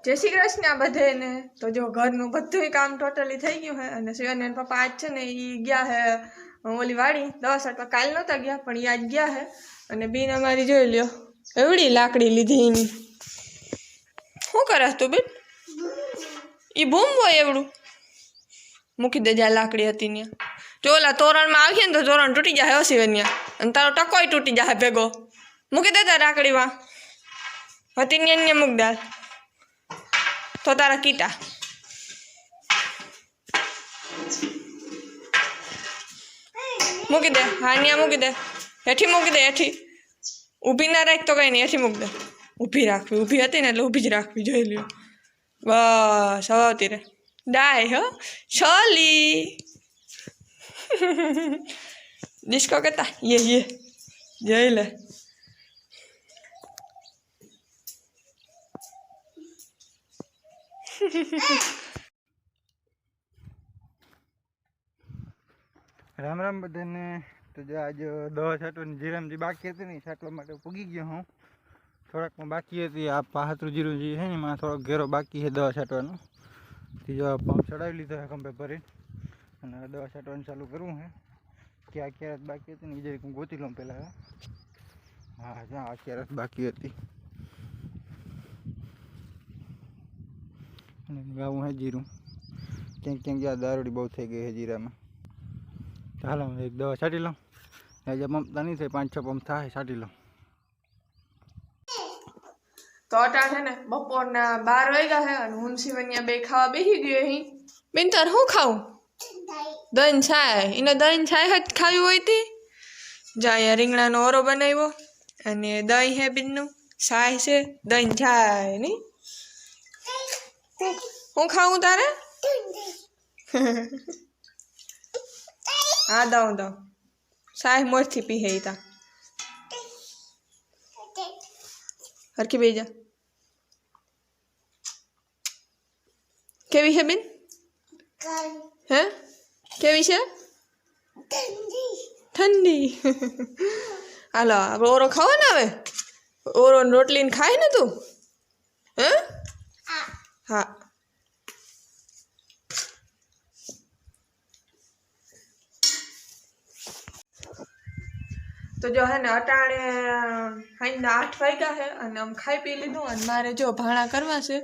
જય શ્રી કૃષ્ણ બધાને। તો જો ઘરનું બધું કામ ટોટલી થઈ ગયું હે અને શિવાનીના પપ્પા આજ છે ને એ ગયા હે ઓલી વાડી દવા છાંટવા। કાલ નહોતા ગયા પણ એ આજ ગયા હે અને બેન અમારી જોઈ લ્યો એવડી લાકડી લીધી એની। શું કરસ તું બેન? એ બૂમ હોય એવડું મૂકી દે જ્યાં લાકડી હતી ત્યાં। જો ઓલા તોરણમાં આવીએ ને તો તોરણ તૂટી જાય હો શિવાન્યા અને તારો ટકોય તૂટી જાય ભેગો। મૂકી દે તાર લાકડીમાં હતી ને મૂક દે તો તારા કીટા મૂકી દે। હા ન્યા મૂકી દે, હેઠી મૂકી દે, હેઠી ઊભી ના રાખ તો કઈ નહીં, હેઠી મૂકી દે। ઊભી રાખવી, ઊભી હતી ને એટલે ઊભી જ રાખવી, જોઈ લ્યો બસ હવે આવતી રે ડાય હો છોલી ડિસ્કો કરતા યે જોઈ લે। રામ રામ બધાને। તો જો આજે દવા છાંટવાની જીરામજી બાકી હતી ને છાંટવા માટે પૂગી ગયો હું। થોડાકમાં બાકી હતી આ 75 જીરું જે છે ને એમાં થોડોક ઘેરો બાકી છે દવા છાંટવાનો। જો પંપ ચડાવી લીધો છે કંપે ભરી અને દવા છાંટવાનું ચાલુ કરવું છે। ક્યાં ક્યારેક બાકી હતી ને એ જરીક હું ગોતી લઉં પહેલાં। હા જ્યાં આ ક્યારેક બાકી હતી અને ગાવું છે જીરું। ક્યાંક ક્યાંક જ્યાં દારૂડી બહુ થઈ ગઈ છે જીરામાં। ચાલો એક દવા છાંટી લઉં, આજે પંપતા નહીં થાય 5-6 પંપ થાય છાંટી લઉં। તો અટાણ છે ને બપોરના 12 વાગ્યા છે અને હું શિવન્યા બે ખાવા બેસી ગયો અહીં। બેન તાર શું ખાવું? દહીં છાય, એને દહીં છાય જ ખાવી હોય તી જા અહીંયા રીંગણાનો ઓરો બનાવ્યો અને દહીં હે બીજનું છાય છે દહીં છાય નહીં। હું ખાવું તારે? હા દઉં સાહેબ મોરથી પીહે તા હરખી બેહી જા। કેવી છે બેન? હે કેવી છે? ઠંડી હાલો આપણે ઓરો ખાવો ને હવે ઓરો રોટલી ને ખાય ને તું? હે હા તો જો હે ને અટાણે સાંજના 8 વાગ્યા છે અને આમ ખાઈ પી લીધું અને મારે જો ભાણા કરવા છે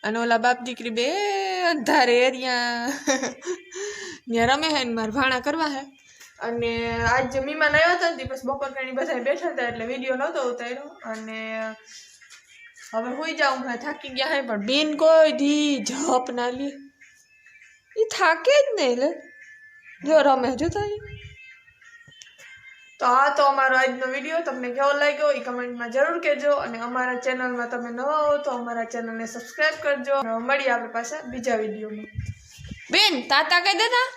અને ઓલા બાપ દીકરી બે અંધારે એરિયા ત્યાં રમે છે ને મારે ભાણા કરવા છે। અને આજ જે મહેમાન આવ્યા હતા ને બસ બપોર કાણી બધા બેઠા હતા એટલે વિડીયો નહોતો ઉતાર્યો અને હવે હોઈ જાઉં હા થાકી ગયા હે પણ બેન કોઈ ધી જપ ના લે એ થાકે જ નહીં લે જો રમે જો થાય। તો હા તો અમારો આજનો વિડીયો તમને કેવો લાગ્યો એ કમેન્ટમાં જરૂર કહેજો અને અમારા ચેનલમાં તમે નવા હો તો અમારા ચેનલને સબસ્ક્રાઈબ કરજો। મળીએ આપણે પાછા બીજા વિડીયોમાં। બેન તાતા કહી દેતા।